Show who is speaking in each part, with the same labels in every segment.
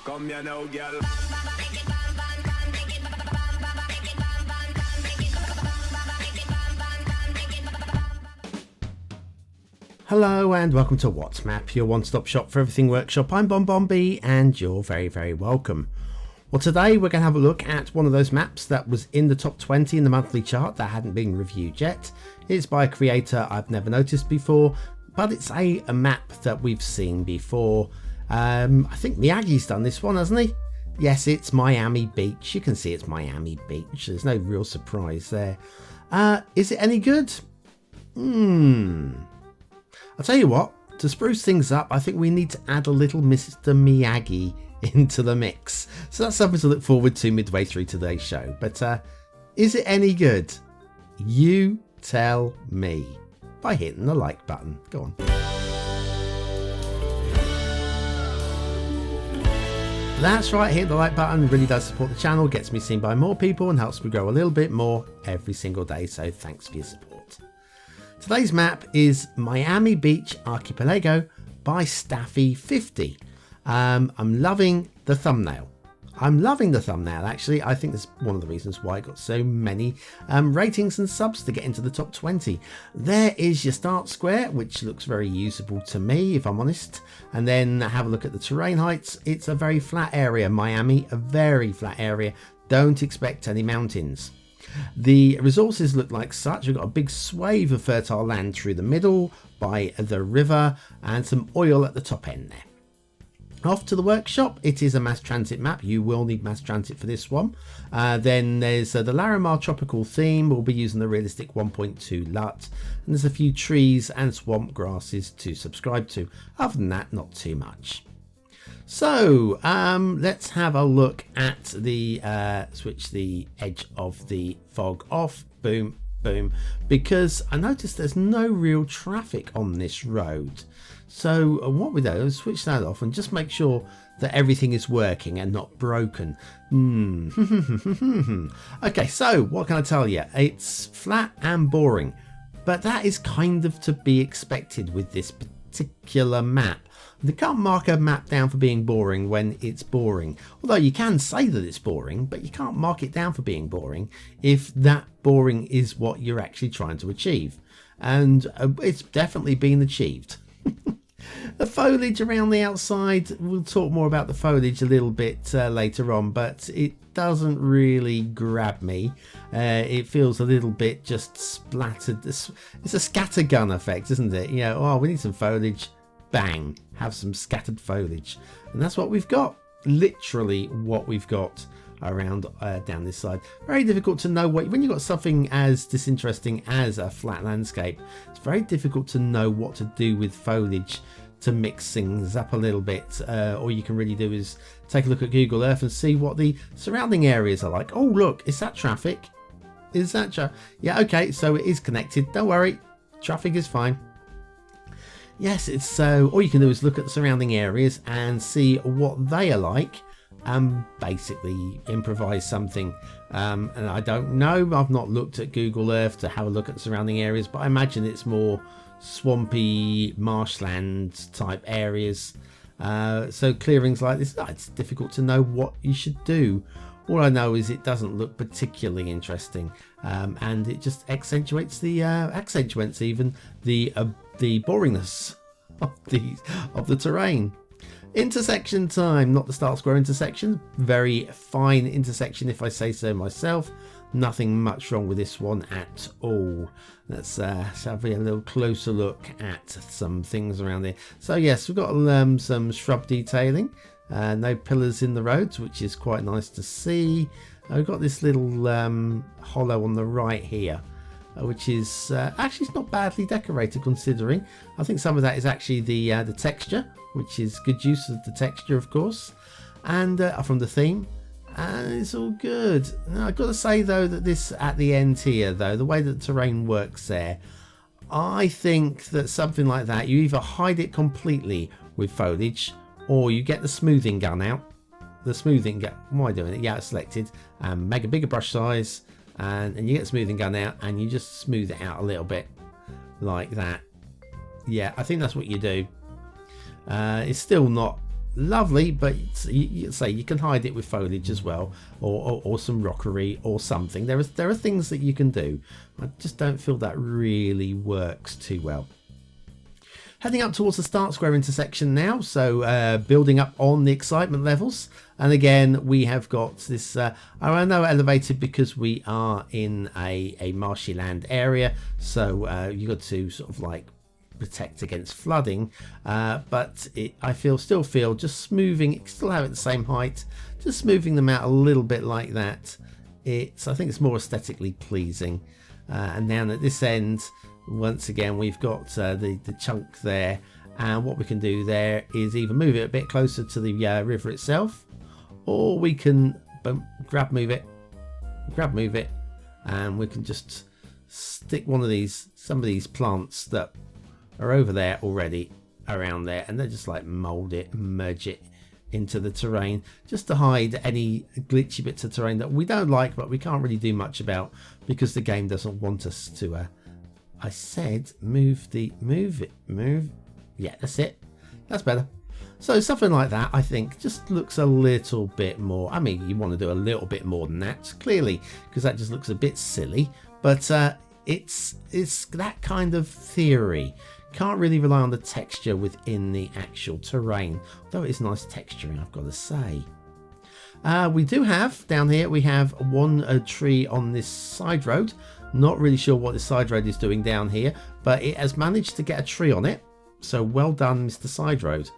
Speaker 1: Come here now, girl.
Speaker 2: Hello and welcome to What's Map, your one-stop shop for everything workshop. I'm BonBonB and you're very, very welcome. Well, today we're going to have a look at one of those maps that was in the top 20 in the monthly chart that hadn't been reviewed yet. It's by a creator I've never noticed before, but it's a map that we've seen before. I think Miyagi's done this one, hasn't he? Yes, it's Miami Beach. You can see it's Miami Beach. There's no real surprise there. Is it any good? I'll tell you what, to spruce things up, I think we need to add a little MrMiyagi into the mix. So that's something to look forward to midway through today's show. But is it any good? You tell me by hitting the like button. Go on. That's right, hit the like button really does support the channel, gets me seen by more people and helps me grow a little bit more every single day. So thanks for your support. Today's map is Miami Beach Archipelago by Staffy50. I'm loving the thumbnail. Actually. I think that's one of the reasons why I got so many ratings and subs to get into the top 20. There is your start square, which looks very usable to me, if I'm honest. And then have a look at the terrain heights. It's a very flat area, Miami, a very flat area. Don't expect any mountains. The resources look like such. We've got a big swathe of fertile land through the middle by the river and some oil at the top end there. Off to the workshop. It is a mass transit map. You will need mass transit for this one. Then there's the Larimar tropical theme. We'll be using the realistic 1.2 LUT. And there's a few trees and swamp grasses to subscribe to. Other than that, not too much. So let's have a look at the switch the edge of the fog off. Boom, boom. Because I noticed there's no real traffic on this road. So what we do is switch that off and just make sure that everything is working and not broken. Okay, so what can I tell you? It's flat and boring, but that is kind of to be expected with this particular map. They can't mark a map down for being boring when it's boring. Although you can say that it's boring, but you can't mark it down for being boring if that boring is what you're actually trying to achieve. And it's definitely been achieved. The foliage around the outside, we'll talk more about the foliage a little bit later on, but it doesn't really grab me. It feels a little bit just splattered. It's a scattergun effect, isn't it? You know, oh, we need some foliage. Bang, have some scattered foliage. And that's what we've got. Literally what we've got around down this side. Very difficult to know when you've got something as disinteresting as a flat landscape. It's very difficult to know what to do with foliage to mix things up a little bit. All you can really do is take a look at Google Earth and see what the surrounding areas are like. Oh look, is that traffic? Is that yeah, okay, so it is connected. Don't worry, traffic is fine. Yes, it's so all you can do is look at the surrounding areas and see what they are like and basically improvise something. And I don't know, I've not looked at Google Earth to have a look at the surrounding areas, but I imagine it's more swampy marshland type areas. So clearings like this, it's difficult to know what you should do. All I know is it doesn't look particularly interesting, and it just accentuates the boringness of the terrain. Intersection time, not the start square intersection. Very fine intersection, if I say so myself. Nothing much wrong with this one at all. Let's have a little closer look at some things around there. So yes, we've got some shrub detailing. No pillars in the roads, which is quite nice to see. We've got this little hollow on the right here, which is actually it's not badly decorated considering. I think some of that is actually the texture, which is good use of the texture, of course, and from the theme. And it's all good. Now, I've got to say though that this at the end here, though, the way that the terrain works there, I think that something like that, you either hide it completely with foliage, or you get the smoothing gun out. The smoothing gun, why am I doing it? Yeah, it's selected. Make a bigger brush size, and you get the smoothing gun out, and you just smooth it out a little bit, like that. Yeah, I think that's what you do. It's still not lovely, but you say you can hide it with foliage as well, or some rockery or something. There are things that you can do. I just don't feel that really works too well. Heading up towards the start square intersection now, so building up on the excitement levels. And again, we have got this, I know elevated because we are in a marshy land area, so you got to sort of like protect against flooding, but I still feel just smoothing, still have it the same height, just smoothing them out a little bit like that. I think it's more aesthetically pleasing. And now at this end, once again, we've got the chunk there, and what we can do there is either move it a bit closer to the river itself, or we can grab move it, and we can just stick some of these plants that are over there already around there, and then just like mold it, merge it into the terrain, just to hide any glitchy bits of terrain that we don't like, but we can't really do much about because the game doesn't want us to. I said move. Yeah, that's it. That's better. So something like that, I think, just looks a little bit more. I mean, you want to do a little bit more than that, clearly, because that just looks a bit silly. But it's that kind of theory. Can't really rely on the texture within the actual terrain, though it is nice texturing, I've got to say. We do have down here, we have one tree on this side road. Not really sure what the side road is doing down here, but it has managed to get a tree on it. So well done, Mr. Side Road.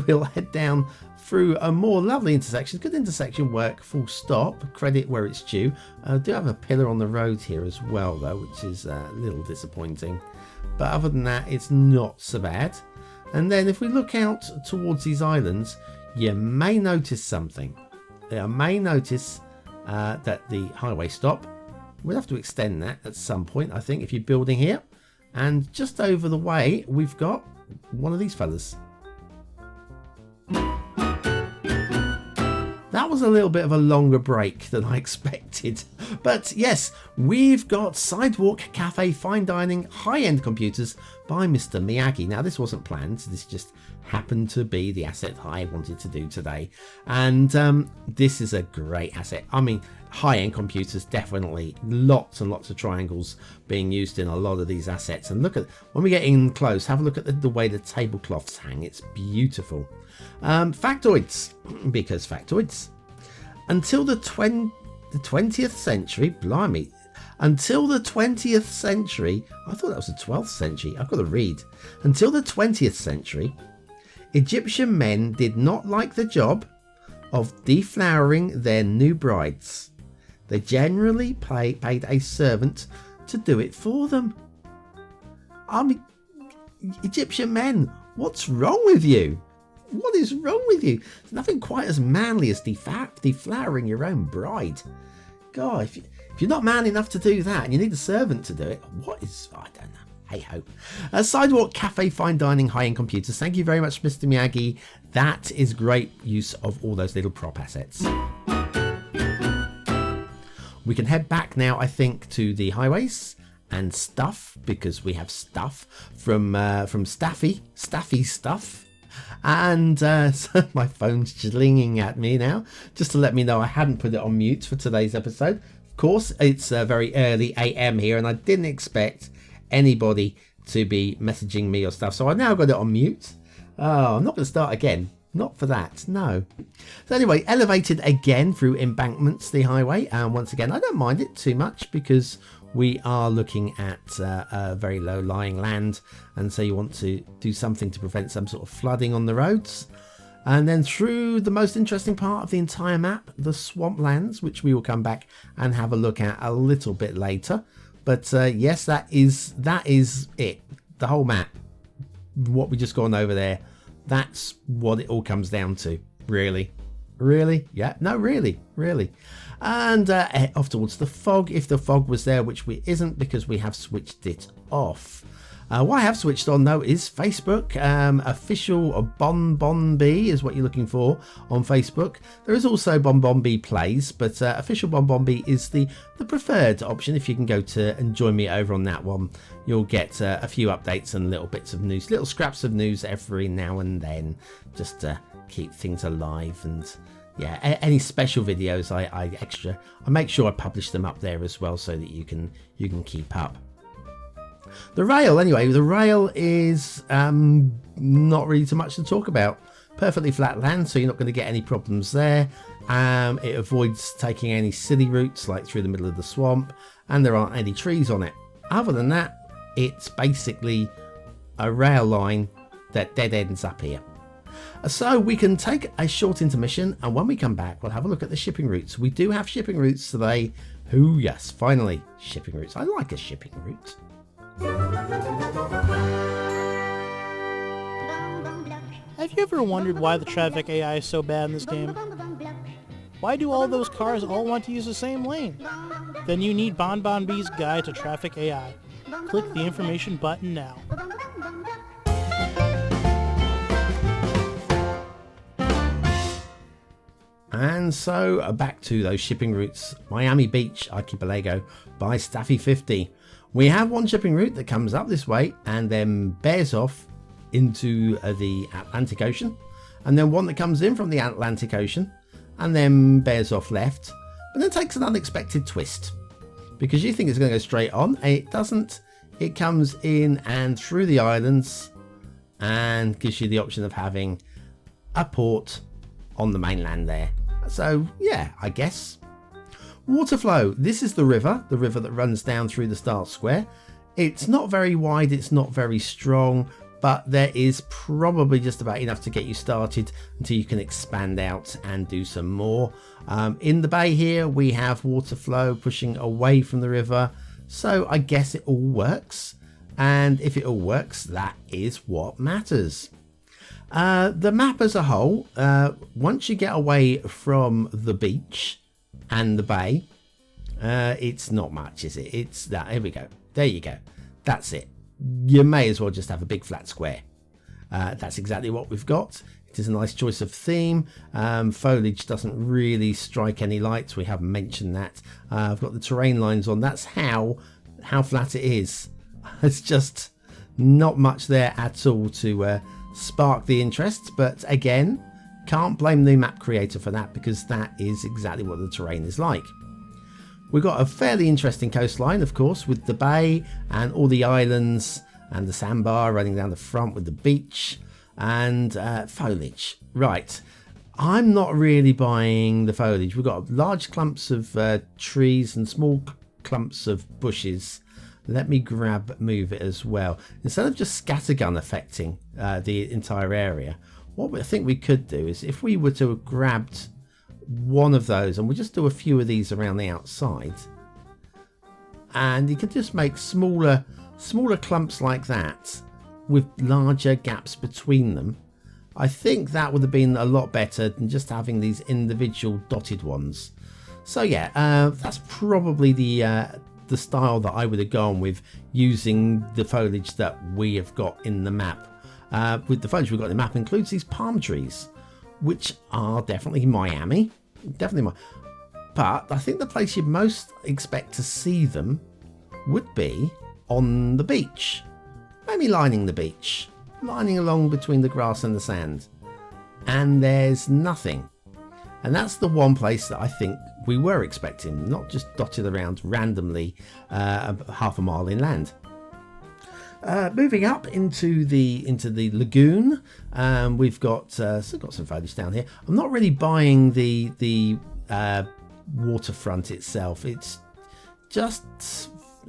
Speaker 2: We'll head down through a more lovely intersection. Good intersection work, full stop. Credit where it's due. I do have a pillar on the road here as well, though, which is a little disappointing. But other than that, it's not so bad. And then if we look out towards these islands, you may notice something. You may notice that the highway stop. We'll have to extend that at some point, I think, if you're building here. And just over the way, we've got one of these fellas. That was a little bit of a longer break than I expected. But yes, we've got Sidewalk Cafe Fine Dining High-End Computers by MrMiyagi. Now, this wasn't planned. This just happened to be the asset I wanted to do today. And this is a great asset. I mean, high-end computers, definitely. Lots and lots of triangles being used in a lot of these assets. And look at, when we get in close, have a look at the way the tablecloths hang. It's beautiful. Factoids, because factoids. Until the 20th century, blimey, until the 20th century, I thought that was the 12th century, I've got to read. Until the 20th century, Egyptian men did not like the job of deflowering their new brides. They generally paid a servant to do it for them. I mean, Egyptian men, what's wrong with you? What is wrong with you? There's nothing quite as manly as deflowering your own bride. God, if you're not man enough to do that and you need a servant to do it, what is... I don't know. Hey ho. Sidewalk Cafe Fine Dining High-End Computers. Thank you very much, Mr. Miyagi. That is great use of all those little prop assets. We can head back now, I think, to the highways and stuff, because we have stuff from Staffy stuff. And so my phone's jingling at me now, just to let me know I hadn't put it on mute for today's episode. Of course, it's very early AM here, and I didn't expect anybody to be messaging me or stuff, so I now got it on mute. Oh, I'm not going to start again. Not for that, no. So anyway, elevated again through embankments, the highway, and once again, I don't mind it too much because we are looking at very low-lying land, and so you want to do something to prevent some sort of flooding on the roads. And then through the most interesting part of the entire map, the swamplands, which we will come back and have a look at a little bit later. But yes, that is it. The whole map, what we just gone over there, that's what it all comes down to. Really? Yeah, no, really. And off towards the fog, if the fog was there, which we isn't because we have switched it off. What I have switched on though is Facebook. Official BonBonB is what you're looking for on Facebook. There is also BonBonB Plays, but official BonBonB is the preferred option. If you can go to and join me over on that one, you'll get a few updates and little bits of news, little scraps of news every now and then, just to keep things alive. And yeah, any special videos I make sure I publish them up there as well, so that you can keep up. The rail, anyway, the rail is not really too much to talk about. Perfectly flat land, so you're not going to get any problems there. It avoids taking any silly routes like through the middle of the swamp, and there aren't any trees on it. Other than that, it's basically a rail line that dead ends up here. So we can take a short intermission, and when we come back, we'll have a look at the shipping routes. We do have shipping routes today. Oh yes, finally, shipping routes. I like a shipping route.
Speaker 1: Have you ever wondered why the traffic AI is so bad in this game? Why do all those cars all want to use the same lane? Then you need BonBonB's Guide to Traffic AI. Click the information button now.
Speaker 2: And so back to those shipping routes. Miami Beach, Archipelago by Staffy50. We have one shipping route that comes up this way and then bears off into the Atlantic Ocean, and then one that comes in from the Atlantic Ocean and then bears off left, but then takes an unexpected twist, because you think it's going to go straight on, and it doesn't. It comes in and through the islands and gives you the option of having a port on the mainland there. So yeah, I guess. Water flow. This is the river that runs down through the start square. It's not very wide, it's not very strong, but there is probably just about enough to get you started until you can expand out and do some more. In the bay here, we have water flow pushing away from the river, so I guess it all works. And if it all works, that is what matters. The map as a whole, once you get away from the beach and the bay, it's not much, is it? It's that. Here we go. There you go. That's it. You may as well just have a big flat square. That's exactly what we've got. It is a nice choice of theme. Foliage doesn't really strike any lights. We haven't mentioned that. I've got the terrain lines on. That's how flat it is. It's just not much there at all to spark the interest. But again, can't blame the map creator for that, because that is exactly what the terrain is like. We've got a fairly interesting coastline, of course, with the bay and all the islands and the sandbar running down the front with the beach and foliage. Right, I'm not really buying the foliage. We've got large clumps of trees and small clumps of bushes. Let me move it as well. Instead of just scattergun affecting the entire area, what I think we could do is, if we were to have grabbed one of those, and we'll just do a few of these around the outside, and you could just make smaller clumps like that with larger gaps between them. I think that would have been a lot better than just having these individual dotted ones. So yeah, that's probably the style that I would have gone with, using the foliage that we have got in the map. With the foliage we've got in the map includes these palm trees, which are definitely Miami, but I think the place you'd most expect to see them would be on the beach, maybe lining the beach, lining along between the grass and the sand, and there's nothing. And that's the one place that I think we were expecting, not just dotted around randomly half a mile inland. Moving up into the lagoon, we've got still got some foliage down here. I'm not really buying the waterfront itself. It's just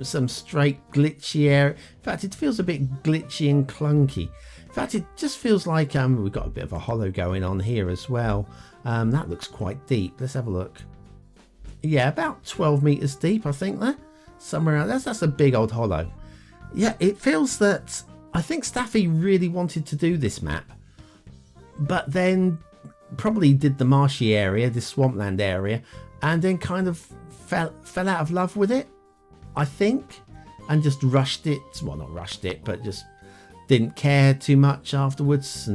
Speaker 2: some straight glitchy area. In fact, it feels a bit glitchy and clunky. In fact, it just feels like we've got a bit of a hollow going on here as well. That looks quite deep. Let's have a look. Yeah, about 12 meters deep, I think. There, somewhere around. That's a big old hollow. Yeah, it feels that I think Staffy really wanted to do this map, but then probably did the marshy area, this swampland area, and then kind of fell out of love with it, I think, and just rushed it. Well, not rushed it, but just didn't care too much afterwards.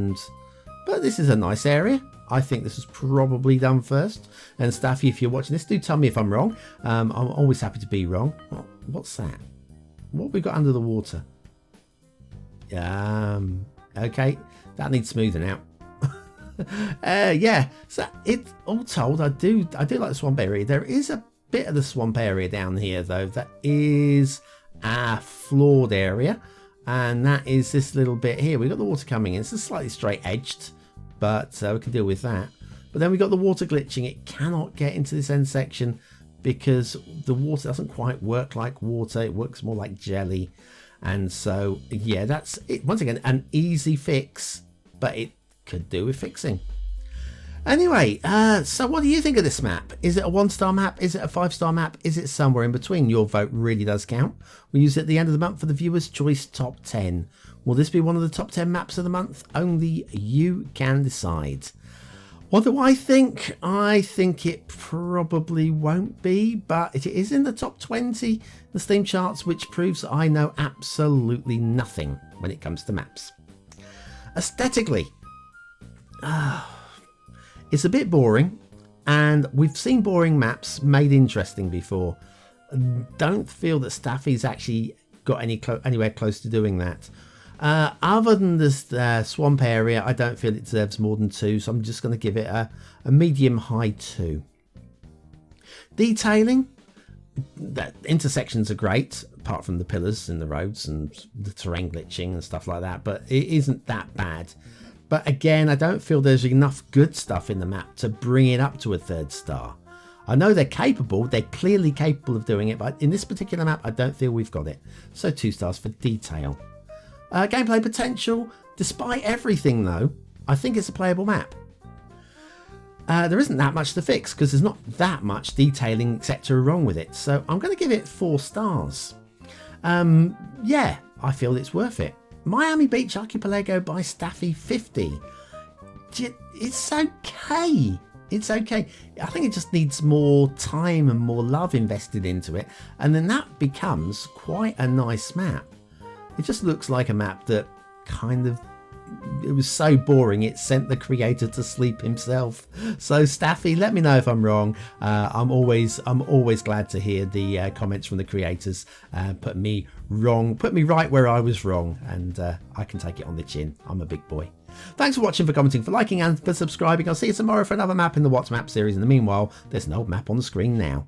Speaker 2: But this is a nice area. I think this was probably done first. And Staffy, if you're watching this, do tell me if I'm wrong. I'm always happy to be wrong. What's that? What have we got under the water? Okay, that needs smoothing out. Yeah, so it's all told, I do like the swamp area. There is a bit of the swamp area down here though that is a flawed area, and that is this little bit here. We've got the water coming in. It's slightly straight edged, but we can deal with that. But then we've got the water glitching. It cannot get into this end section because the water doesn't quite work like water. It works more like jelly. And so, yeah, that's it. Once again, an easy fix, but it could do with fixing. Anyway, so what do you think of this map? Is it a 1-star map? Is it a 5-star map? Is it somewhere in between? Your vote really does count. We use it at the end of the month for the Viewers' Choice Top 10. Will this be one of the top 10 maps of the month? Only you can decide. What do I think? I think it probably won't be, but it is in the top 20, the Steam charts, which proves that I know absolutely nothing when it comes to maps. Aesthetically, it's a bit boring, and we've seen boring maps made interesting before. Don't feel that Staffy's actually got anywhere close to doing that. Other than this swamp area, I don't feel it deserves more than 2, so I'm just going to give it a medium-high 2. Detailing, the intersections are great, apart from the pillars in the roads and the terrain glitching and stuff like that, but it isn't that bad. But again, I don't feel there's enough good stuff in the map to bring it up to a 3rd star. I know they're capable, they're clearly capable of doing it, but in this particular map, I don't feel we've got it. So 2 stars for detail. Gameplay potential, despite everything though, I think it's a playable map. There isn't that much to fix because there's not that much detailing etc. wrong with it, so I'm going to give it 4 stars. Yeah, I feel it's worth it. Miami Beach Archipelago by Staffy 50. It's okay. It's okay. I think it just needs more time and more love invested into it, and then that becomes quite a nice map. It just looks like a map that kind of, it was so boring it sent the creator to sleep himself. So Staffy, let me know if I'm wrong. I'm always glad to hear the comments from the creators. Put me right where I was wrong, and I can take it on the chin. I'm a big boy. Thanks for watching, for commenting, for liking, and for subscribing. I'll see you tomorrow for another map in the What's Map series. In the meanwhile, there's an old map on the screen now.